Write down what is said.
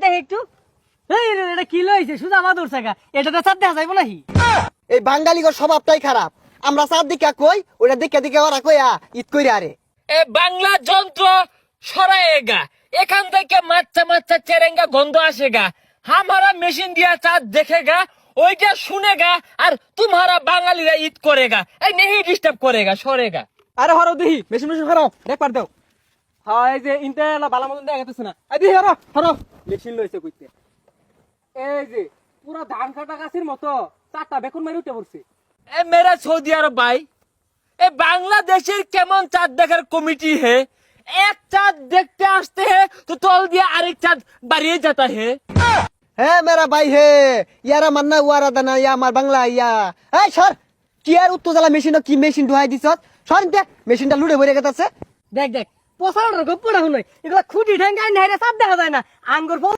দেখ একটু এটা কি লইছে সুজা মাদুর সাগা এটাতে চাঁদ দেখা যাইব নাহি এই বাঙালিগর স্বভাবটাই খারাপ। আমরা চাঁদ দিকা কই, ওটা দিকে দিকে ওরা কইয়া ঈদ কইরা আরে। এ বাংলা যন্ত্র সরায়েগা, এখান থেকে মাচ্চা মাচ্চা চেরেঙ্গা গন্ধ আসেগা। হামারা মেশিন দিয়া চাঁদ দেখেগা, ওইটা শুনেগা, আর তোমারা বাঙালিরা ঈদ করেগা। এই নেহি ডিস্টার্ব করেগা, সরেগা। আরে হরো দেখি মেশিন মেশিন হরো দেখবার দাও। হ্যাঁ এই যে ইন্টারনেট ভালো মতন দেখা যাচ্ছে না। এই দেখি হরো হরো মেশিন লইছে কইতে। এই যে পুরা ধান কাটা গাছের মতো চারটা বেকুন মারি উঠে পড়ছে। এ মেরা সৌদি আরব ভাই, এ বাংলাদেশের কেমন চাঁদ দেখার কমিটি হে? এক চাঁদ দেখতে আসতে হে তো তল দিয়ে আরেক চাঁদ বাড়িয়ে যেতা হে। হ্যাঁ মেরা ভাই হে, ইয়ারা মান্না ওয়ারা দানা ইয়া আমার বাংলা ইয়া। এই সর, কি আর উত্তরজালা মেশিন কি মেশিন ঢুকাই দিছ? সর ইনতে, মেশিনটা লুড়ে ভরে গেছে। দেখ দেখ পোসার গপ্পটা শুনই এগুলা খুঁটি ঠেঙ্গাই নাই রে চাঁদ দেখা যায় না আঙ্গুর